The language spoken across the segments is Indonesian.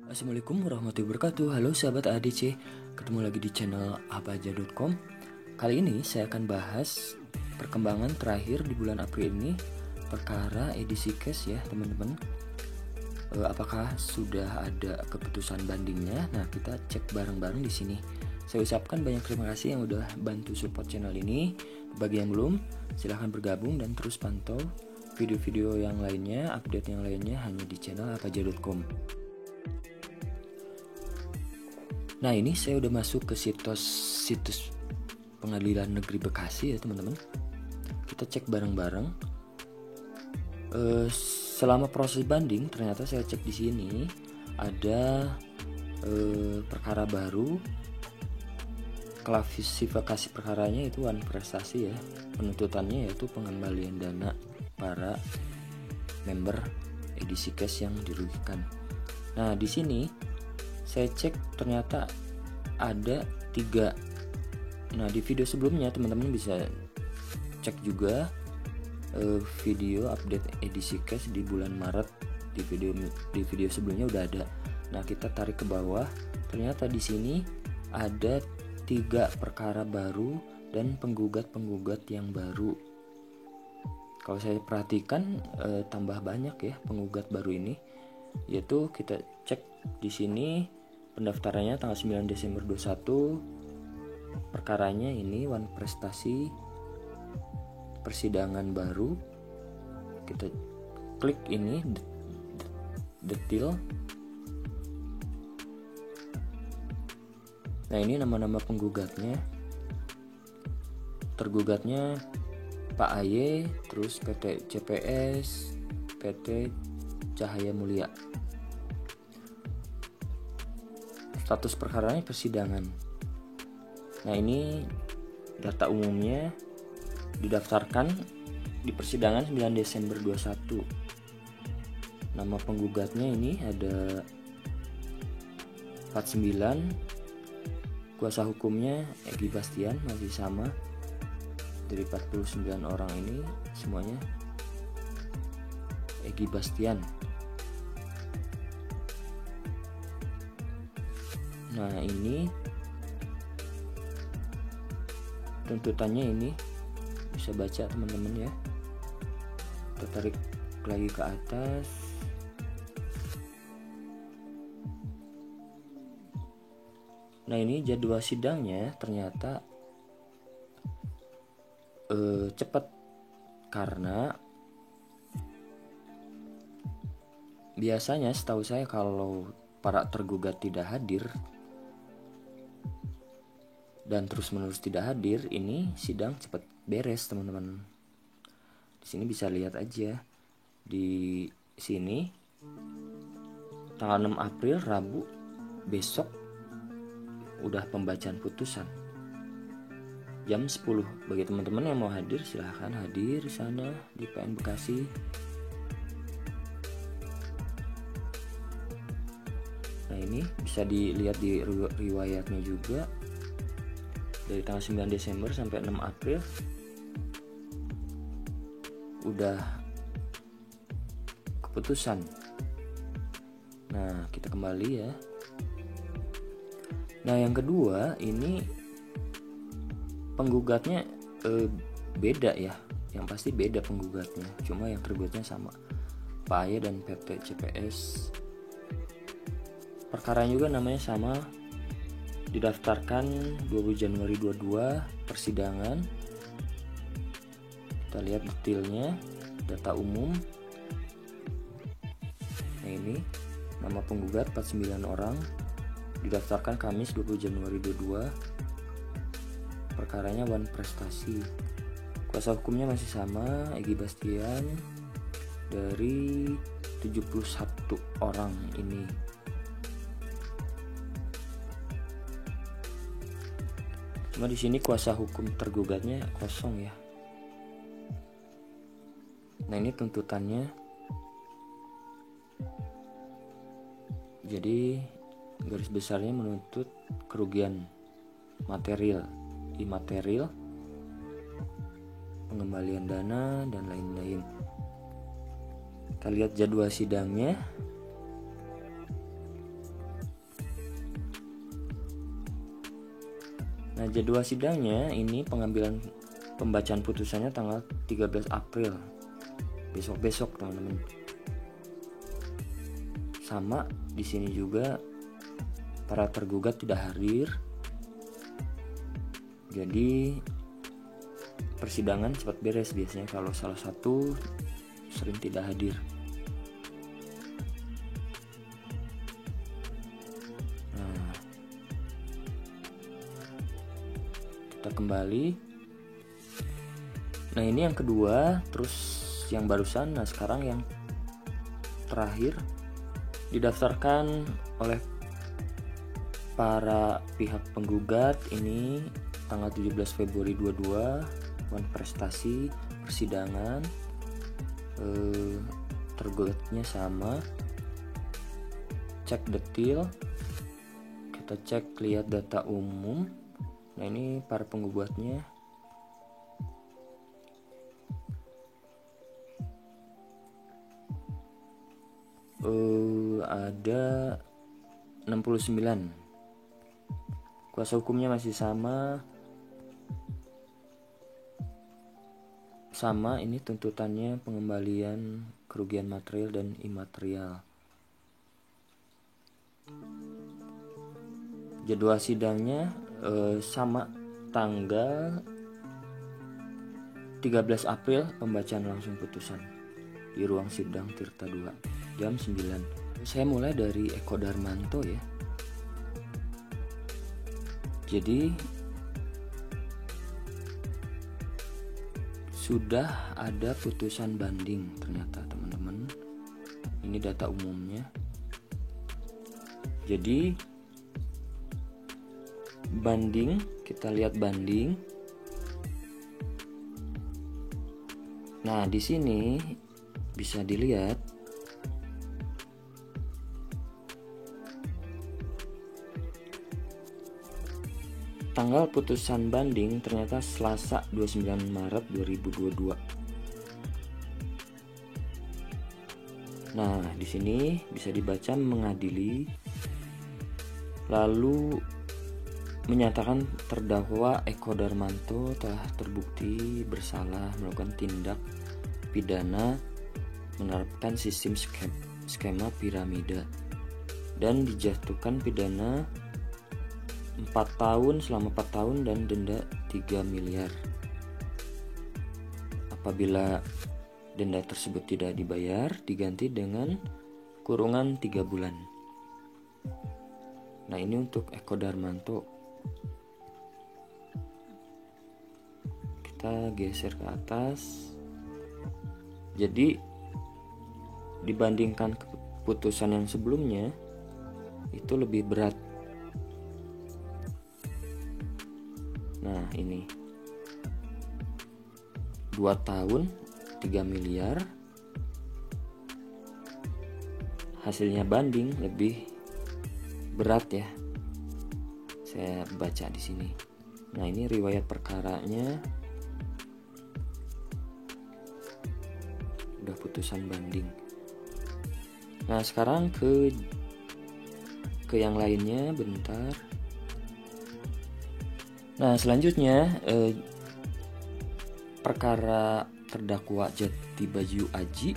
Assalamualaikum warahmatullahi wabarakatuh. Halo sahabat ADC, ketemu lagi di channel apaja.com. Kali ini saya akan bahas perkembangan terakhir di bulan April ini perkara edisi cash ya teman-teman. Apakah sudah ada keputusan bandingnya? Nah, kita cek bareng-bareng di sini. Saya ucapkan banyak terima kasih yang udah bantu support channel ini. Bagi yang belum, silahkan bergabung dan terus pantau video-video yang lainnya, update yang lainnya hanya di channel apaja.com. Nah, ini saya udah masuk ke situs Pengadilan Negeri Bekasi ya teman-teman. Kita cek bareng-bareng. Selama proses banding ternyata saya cek di sini ada perkara baru. Klasifikasi perkaranya itu wan prestasi ya. Penuntutannya yaitu pengembalian dana para member edisi cash yang dirugikan. Nah, di sini saya cek ternyata ada 3. Nah, di video sebelumnya teman-teman bisa cek juga video update edisi cash di bulan Maret. Di video sebelumnya udah ada. Nah, kita tarik ke bawah. Ternyata di sini ada 3 perkara baru dan penggugat yang baru. Kalau saya perhatikan tambah banyak ya penggugat baru ini. Yaitu kita cek di sini pendaftarannya tanggal 9 Desember 21. Perkaranya ini wan prestasi persidangan baru. Kita klik ini detail. Nah, ini nama-nama penggugatnya. Tergugatnya Pak AY, terus PT CPS, PT Cahaya Mulia. Status perkaranya persidangan. Nah, ini data umumnya didaftarkan di persidangan 9 Desember 21. Nama penggugatnya ini ada 49. Kuasa hukumnya Egy Bastian masih sama. Dari 49 orang ini semuanya Egy Bastian. Nah, ini tuntutannya ini bisa baca teman-teman ya. Kita tarik lagi ke atas. Nah, ini jadwal sidangnya ternyata cepat karena biasanya setahu saya kalau para tergugat tidak hadir dan terus-menerus tidak hadir, ini sidang cepat beres teman-teman. Di sini bisa lihat aja di sini tanggal 6 April Rabu besok udah pembacaan putusan jam 10. Bagi teman-teman yang mau hadir silahkan hadir di sana di PN Bekasi. Nah, ini bisa dilihat di riwayatnya juga. Dari tanggal 9 Desember sampai 6 April udah keputusan. Nah, kita kembali ya. Nah, yang kedua ini penggugatnya beda ya. Yang pasti beda penggugatnya. Cuma yang tergugatnya sama, Pak AY dan PT CPS. Perkaranya juga namanya sama. Didaftarkan 20 Januari 22, persidangan. Kita lihat detailnya, data umum. Nah, ini nama penggugat 49 orang. Didaftarkan Kamis 20 Januari 22. Perkaranya wan prestasi. Kuasa hukumnya masih sama, Egy Bastian. Dari 71 orang ini. Cuma di sini kuasa hukum tergugatnya kosong ya. Nah, ini tuntutannya. Jadi garis besarnya menuntut kerugian material, imaterial, pengembalian dana dan lain-lain. Kita lihat jadwal sidangnya. Nah, jadwal sidangnya ini pembacaan putusannya tanggal 13 April. Besok-besok, teman-teman. Sama di sini juga para tergugat tidak hadir. Jadi persidangan cepat beres biasanya kalau salah satu sering tidak hadir. Nah, kita kembali. Nah, ini yang kedua, terus yang barusan. Nah, sekarang yang terakhir didaftarkan oleh para pihak penggugat ini tanggal 17 Februari 22, prestasi persidangan, tergugatnya sama, cek detil, kita cek lihat data umum. Nah, ini para penggugatnya. Ada 69. Kuasa hukumnya masih sama, ini tuntutannya pengembalian kerugian material dan imaterial. Jadwal sidangnya sama, tanggal 13 April pembacaan langsung putusan di ruang sidang Tirta 2 jam 9. Saya mulai dari Eko Darmanto ya. Jadi sudah ada putusan banding ternyata, teman-teman. Ini data umumnya. Jadi banding, kita lihat banding. Nah, di sini bisa dilihat tanggal putusan banding ternyata Selasa 29 Maret 2022. Nah, di sini bisa dibaca mengadili, lalu menyatakan terdakwa Eko Darmanto telah terbukti bersalah melakukan tindak pidana menerapkan sistem skema piramida dan dijatuhkan pidana 4 tahun selama 4 tahun dan denda 3 miliar. Apabila denda tersebut tidak dibayar, diganti dengan kurungan 3 bulan. Nah, ini untuk Eko Darmanto. Kita geser ke atas. Jadi dibandingkan keputusan yang sebelumnya itu lebih berat. Nah, ini 2 tahun 3 miliar. Hasilnya banding lebih berat ya. Saya baca di sini. Nah, ini riwayat perkaranya. Udah putusan banding. Nah, sekarang ke yang lainnya bentar. Nah, selanjutnya perkara terdakwa Jati Baju Aji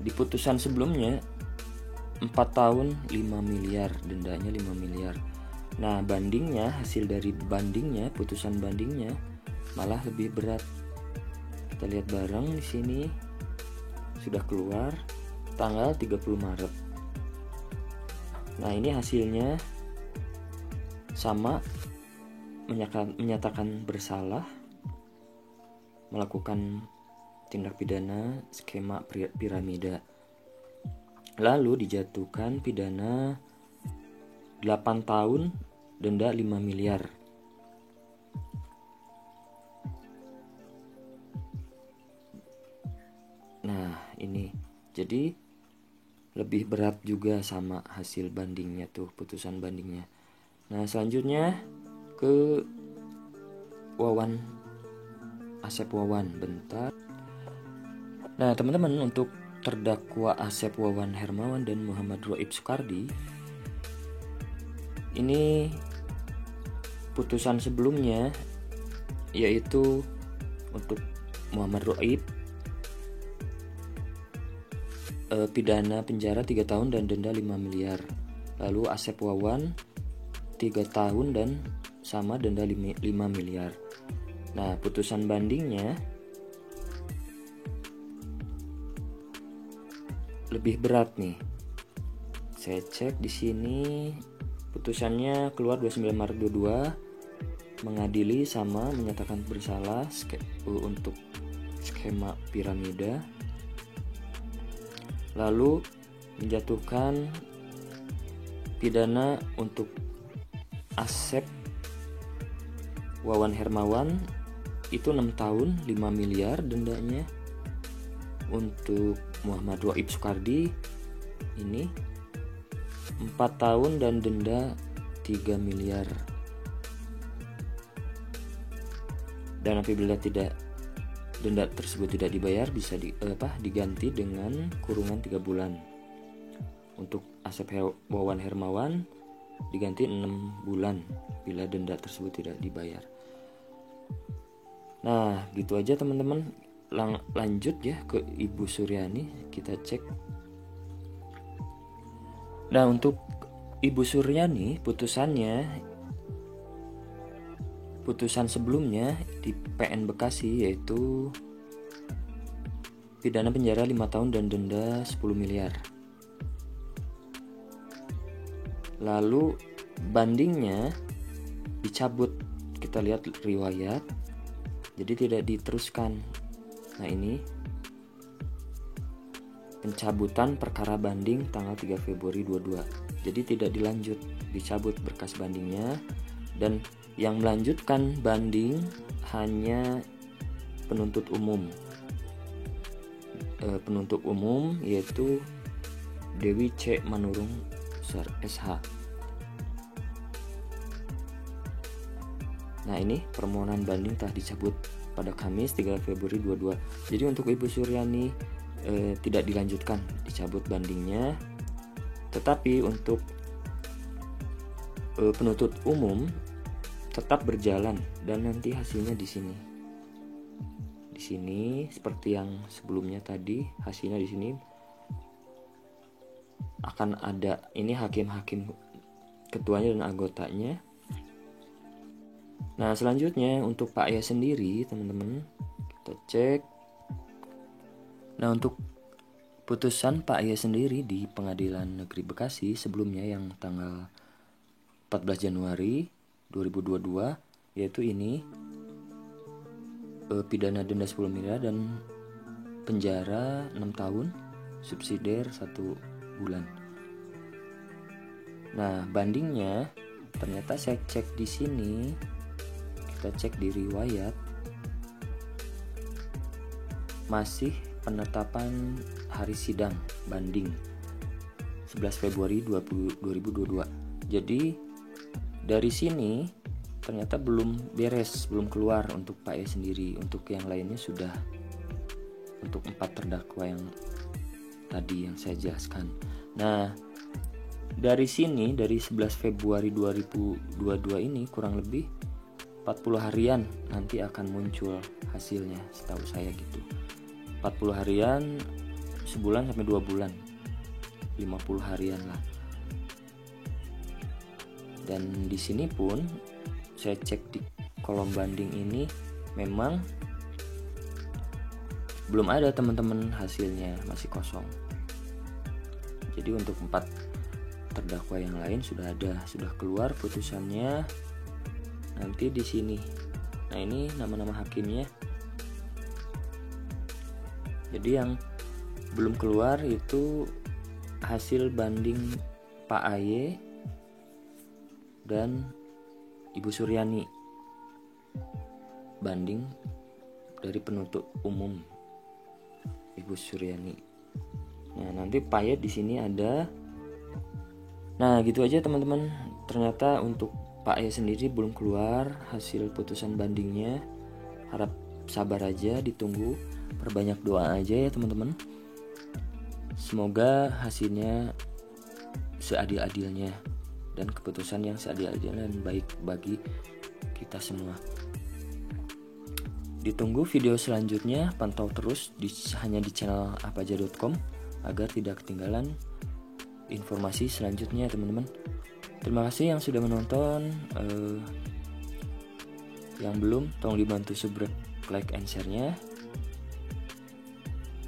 di putusan sebelumnya 4 tahun 5 miliar, dendanya 5 miliar. Nah, bandingnya, hasil dari bandingnya, putusan bandingnya malah lebih berat. Kita lihat bareng di sini. Sudah keluar tanggal 30 Maret. Nah, ini hasilnya sama, menyatakan bersalah melakukan tindak pidana skema piramida. Lalu dijatuhkan pidana 8 tahun, denda 5 miliar. Nah, ini jadi lebih berat juga sama hasil bandingnya tuh, putusan bandingnya. Nah, selanjutnya ke Asep Wawan, bentar. Nah, teman-teman, untuk terdakwa Asep Wawan Hermawan dan Muhammad Roib Sukardi, ini putusan sebelumnya, yaitu untuk Muhammad Roib, pidana penjara 3 tahun dan denda 5 miliar. Lalu Asep Wawan 3 tahun dan sama denda 5 miliar. Nah, putusan bandingnya lebih berat nih. Saya cek di sini putusannya keluar 29 Maret 22, mengadili sama menyatakan bersalah untuk skema piramida. Lalu menjatuhkan pidana untuk Asep Wawan Hermawan itu 6 tahun 5 miliar dendanya. Untuk Muhammad Roib Sukardi ini 4 tahun dan denda 3 miliar. Dan apabila denda tersebut tidak dibayar bisa diganti dengan kurungan 3 bulan. Untuk Asep Wawan Hermawan diganti 6 bulan bila denda tersebut tidak dibayar. Nah, gitu aja teman-teman. Lanjut ya ke Ibu Suryani, kita cek. Nah, untuk Ibu Suryani putusan sebelumnya di PN Bekasi yaitu pidana penjara 5 tahun dan denda 10 miliar. Lalu bandingnya dicabut, kita lihat riwayat, jadi tidak diteruskan. Nah, ini pencabutan perkara banding tanggal 3 Februari 22. Jadi tidak dilanjut, dicabut berkas bandingnya, dan yang melanjutkan banding hanya penuntut umum. Penuntut umum yaitu Dewi C. Manurung SH. Nah, ini permohonan banding telah dicabut pada Kamis 3 Februari 22. Jadi untuk Ibu Suryani tidak dilanjutkan, dicabut bandingnya. Tetapi untuk penuntut umum tetap berjalan dan nanti hasilnya di sini. Di sini seperti yang sebelumnya tadi, hasilnya di sini akan ada ini hakim-hakim, ketuanya dan anggotanya. Nah, selanjutnya untuk Pak Ayah sendiri, teman-teman, kita cek. Nah, untuk putusan Pak Ayah sendiri di Pengadilan Negeri Bekasi sebelumnya yang tanggal 14 Januari 2022, yaitu ini pidana denda 10 miliar dan penjara 6 tahun, subsidiar 1 bulan. Nah, bandingnya ternyata saya cek di sini, kita cek di riwayat, masih penetapan hari sidang banding 11 Februari 2022. Jadi dari sini ternyata belum beres, belum keluar untuk Pak E sendiri. Untuk yang lainnya sudah, untuk 4 terdakwa yang tadi yang saya jelaskan. Nah, dari sini, dari 11 Februari 2022 ini kurang lebih 40 harian nanti akan muncul hasilnya, setahu saya gitu. 40 harian, sebulan sampai 2 bulan, 50 harian lah. Dan di sini pun saya cek di kolom banding ini memang belum ada teman-teman, hasilnya masih kosong. Jadi untuk 4 terdakwa yang lain sudah ada, sudah keluar putusannya nanti di sini. Nah, ini nama-nama hakimnya. Jadi yang belum keluar itu hasil banding Pak Aye dan Ibu Suryani, banding dari penuntut umum Ibu Suryani. Nah, nanti Pak Aye di sini ada. Nah, gitu aja teman-teman. Ternyata untuk Pak Aye sendiri belum keluar hasil putusan bandingnya. Harap sabar aja, ditunggu. Perbanyak doa aja ya teman-teman. Semoga hasilnya seadil-adilnya dan keputusan yang seadil-adilnya dan baik bagi kita semua. Ditunggu video selanjutnya, pantau terus hanya di channel apaja.com agar tidak ketinggalan informasi selanjutnya teman-teman. Terima kasih yang sudah menonton. Yang belum, tolong dibantu subscribe, like, and share-nya.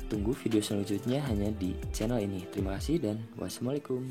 Tunggu video selanjutnya hanya di channel ini. Terima kasih dan wassalamualaikum.